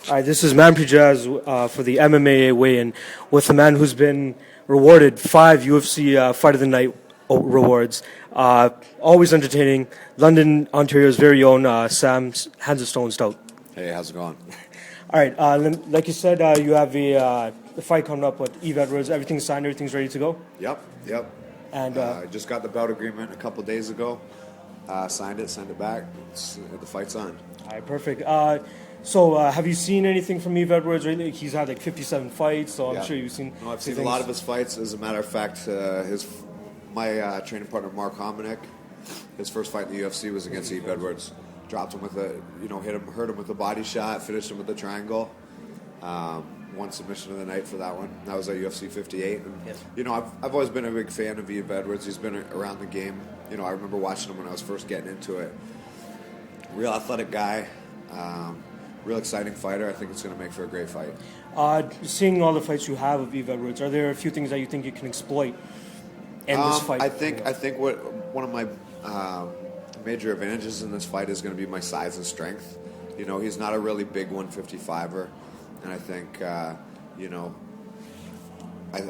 All right, this is Manpreet Jazz for the MMA weigh-in with a man who's been rewarded 5 UFC Fight of the Night rewards. Always entertaining. London, Ontario's very own Sam Hands of Stone Stout. Hey, how's it going? All right, like you said, you have the fight coming up with Eve Edwards. Everything's signed, everything's ready to go? Yep. And I just got the bout agreement a couple days ago. Signed it back. The fight's on. All right, perfect. So have you seen anything from Eve Edwards? Right? He's had like 57 fights, so I'm sure you've seen. No, I've seen a lot of his fights. As a matter of fact, my training partner Mark Hominick, his first fight in the UFC was against Eve Edwards. Dropped him with hurt him with a body shot, finished him with a triangle. One submission of the night for that one. That was at UFC 58. And, yes. I've always been a big fan of Eve Edwards. He's been around the game. I remember watching him when I was first getting into it. Real athletic guy. Real exciting fighter. I think it's going to make for a great fight. Seeing all the fights you have of Eve Edwards, are there a few things that you think you can exploit in this fight? I think one of my major advantages in this fight is going to be my size and strength. He's not a really big 155er, and I think I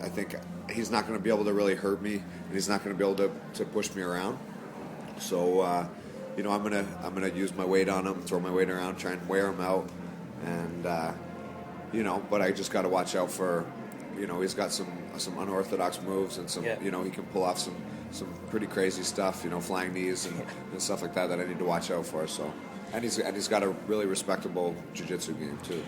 think he's not going to be able to really hurt me, and he's not going to be able to push me around. So I'm gonna use my weight on him, throw my weight around, try and wear him out, and but I just got to watch out for, he's got some unorthodox moves and some, he can pull off some pretty crazy stuff, flying knees and stuff like that I need to watch out for. So, and he's got a really respectable jiu-jitsu game too.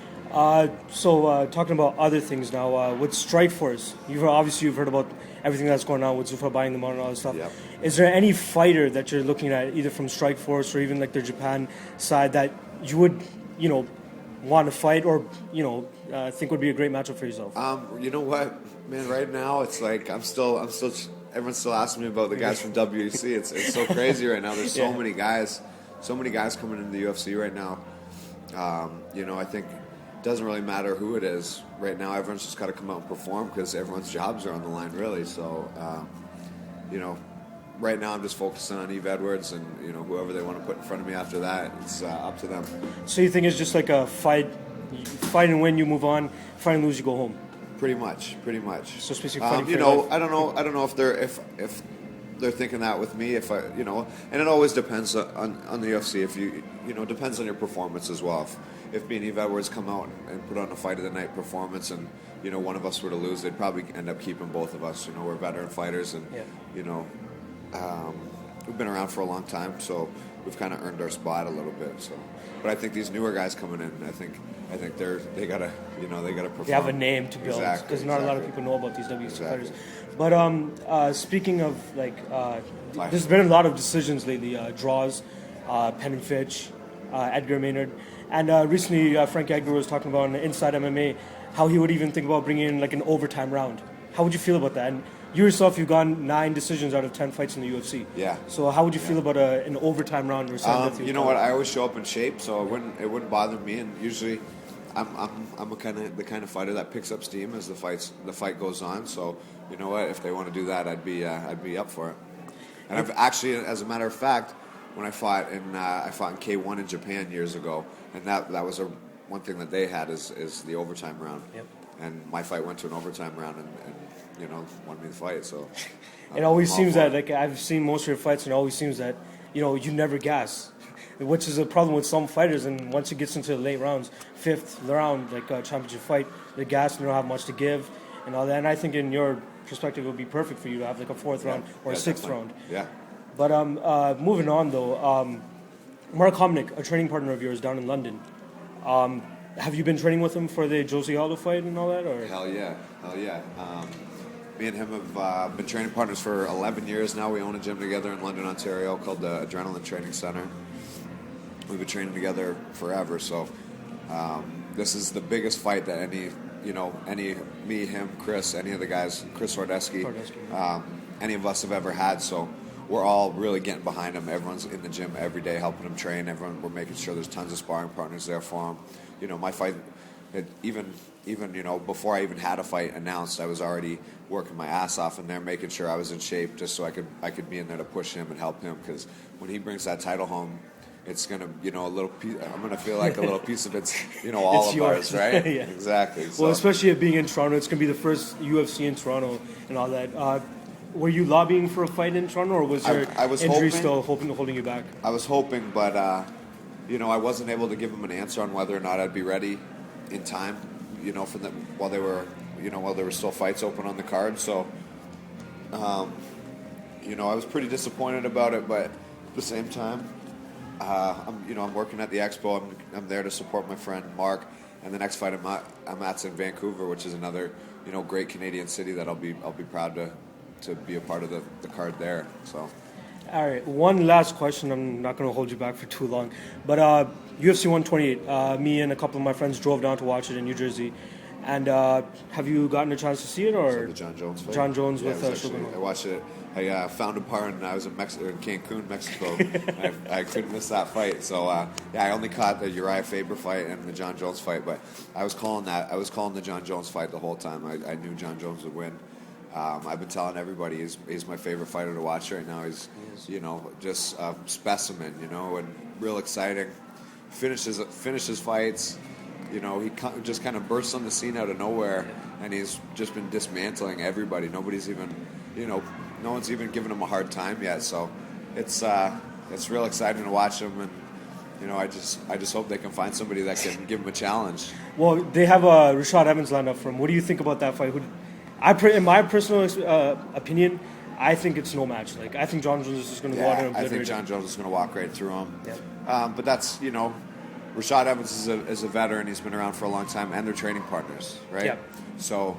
So talking about other things now, with Strikeforce, you've heard about everything that's going on with Zuffa buying them out and all this stuff. Yep. Is there any fighter that you're looking at, either from Strikeforce or even like their Japan side, that you would, want to fight or, think would be a great matchup for yourself? You know what, man? Right now, it's like I'm still. Everyone's still asking me about the guys from WEC. It's so crazy right now. There's so many guys coming into the UFC right now. I think it doesn't really matter who it is right now. Everyone's just got to come out and perform because everyone's jobs are on the line, really. So, right now I'm just focusing on Eve Edwards and whoever they want to put in front of me after that. It's up to them. So you think it's just like a fight and win, you move on. Fight and lose, you go home. Pretty much. So especially fighting. I don't know if they're thinking that with me. If and it always depends on the UFC. If depends on your performance as well. If me and Eve Edwards come out and put on a fight of the night performance, and one of us were to lose, they'd probably end up keeping both of us. We're veteran fighters, and we've been around for a long time, so we've kind of earned our spot a little bit. So, but I think these newer guys coming in, I think they gotta perform. They have a name to build because not a lot of people know about these WC fighters. But speaking of there's been a lot of decisions lately, draws, Penn and Fitch, Edgar Maynard, and recently Frank Edgar was talking about on Inside MMA how he would even think about bringing in like an overtime round. How would you feel about that? And you yourself, you've gone 9 decisions out of 10 fights in the UFC. Yeah. So how would you feel about an overtime round or something? You know what? I always show up in shape, so it wouldn't bother me. And usually, I'm the kind of fighter that picks up steam as the fight goes on. So you know what? If they want to do that, I'd be up for it. And I've actually, as a matter of fact, when I fought in K1 in Japan years ago, and that was one thing that they had is the overtime round. Yep. And my fight went to an overtime round and won me the fight. So it always seems that, like, I've seen most of your fights, and it always seems that you never gas, which is a problem with some fighters. And once it gets into the late rounds, 5th round, like a championship fight, the gas, you don't have much to give and all that. And I think in your perspective, it would be perfect for you to have like a 4th round or a 6th definitely. round. Yeah. But moving on though, Mark Hominick, a training partner of yours down in London. Have you been training with him for the Josie Aldo fight and all that? Or? Hell yeah. Me and him have been training partners for 11 years now. We own a gym together in London, Ontario called the Adrenaline Training Center. We've been training together forever. So this is the biggest fight that me, him, Chris, any of the guys, Chris Hordesky, any of us have ever had. So we're all really getting behind him. Everyone's in the gym every day helping him train. We're making sure there's tons of sparring partners there for him. My fight, even before I even had a fight announced, I was already working my ass off in there, making sure I was in shape, just so I could be in there to push him and help him. Because when he brings that title home, it's gonna, a little piece. I'm gonna feel like a little piece of it's, all of yours. ours, right? Yeah. Exactly. So. Well, especially it being in Toronto, it's gonna be the first UFC in Toronto and all that. Were you lobbying for a fight in Toronto, or was your I was injury hoping, still holding you back? I was hoping, but I wasn't able to give them an answer on whether or not I'd be ready in time. For them while there were still fights open on the card. So, I was pretty disappointed about it, but at the same time, I'm working at the expo. I'm there to support my friend Mark, and the next fight I'm at's in Vancouver, which is another great Canadian city that I'll be proud to be a part of the card there. So. All right, one last question. I'm not going to hold you back for too long, but UFC 128. Me and a couple of my friends drove down to watch it in New Jersey. And have you gotten a chance to see it, or so the John Jones fight? John Jones with I watched it. I found a bar and I was in Cancun, Mexico. I couldn't miss that fight. So I only caught the Uriah Faber fight and the John Jones fight, but I was calling the John Jones fight the whole time. I knew John Jones would win. I've been telling everybody he's my favorite fighter to watch right now. He's just a specimen, and real exciting. Finishes fights. He just kind of bursts on the scene out of nowhere, and he's just been dismantling everybody. Nobody's even, no one's even given him a hard time yet. So it's real exciting to watch him, and I just hope they can find somebody that can give him a challenge. Well, they have Rashad Evans lined up for him. What do you think about that fight? In my personal opinion, I think it's no match. Like, I think John Jones is just going to go out and obliterate I think John Jones is going to walk right through him. Yeah. But that's Rashad Evans is a veteran. He's been around for a long time, and they're training partners, right? Yeah. So,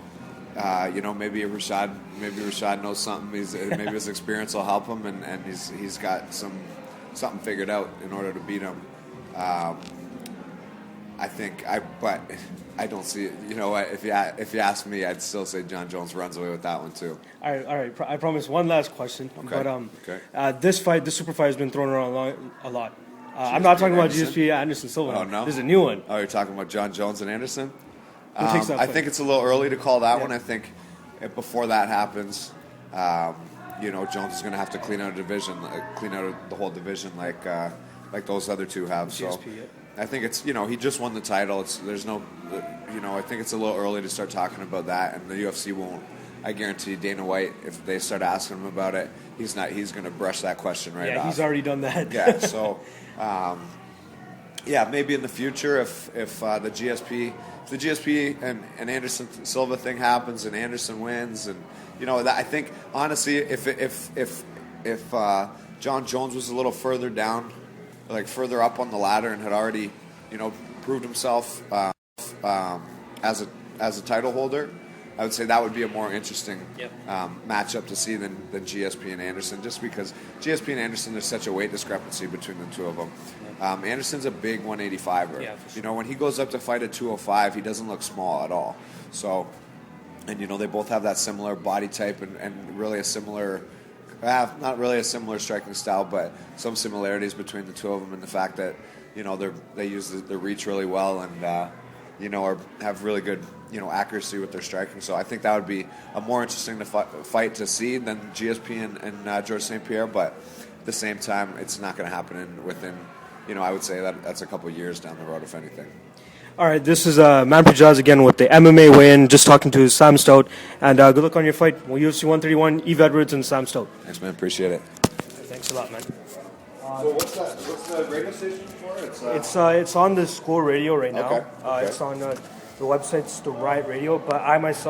maybe Rashad knows something. Maybe his experience will help him, and he's got something figured out in order to beat him. But I don't see it. If you ask me, I'd still say John Jones runs away with that one too. All right. I promise one last question. Okay. But this super fight has been thrown around a lot. I'm not talking about GSP Anderson Silva. Oh, no? This is a new one. Oh, you're talking about John Jones and Anderson? Who takes that I fight? think it's a little early to call that one. I think before that happens, Jones is going to have to clean out the whole division like those other two have. GSP, so I think it's he just won the title. I think it's a little early to start talking about that, and the UFC won't. I guarantee Dana White, if they start asking him about it, he's going to brush that question right off. Yeah, he's already done that. Yeah, so maybe in the future if the GSP and Anderson Silva thing happens and Anderson wins, and I think honestly if John Jones was a little further down, like further up on the ladder, and had already proved himself as a title holder, I would say that would be a more interesting matchup to see than GSP and Anderson, just because GSP and Anderson, there's such a weight discrepancy between the two of them. Anderson's a big 185er. Yeah, for sure. When he goes up to fight at 205, he doesn't look small at all. So, and they both have that similar body type and really a similar, not really a similar striking style, but some similarities between the two of them in the fact that they use the reach really well and have really good accuracy with their striking. So I think that would be a more interesting fight to see than GSP and George St. Pierre. But at the same time, it's not going to happen within. I would say that's a couple of years down the road, if anything. All right, this is Manpreet Jaz again with the MMA weigh-in, just talking to Sam Stout. And good luck on your fight. UFC 131, Eve Edwards and Sam Stout. Thanks, man. Appreciate it. Thanks a lot, man. So what's the radio station for? It's on the school radio right now. Okay. It's on the website's the Riot Radio, but I myself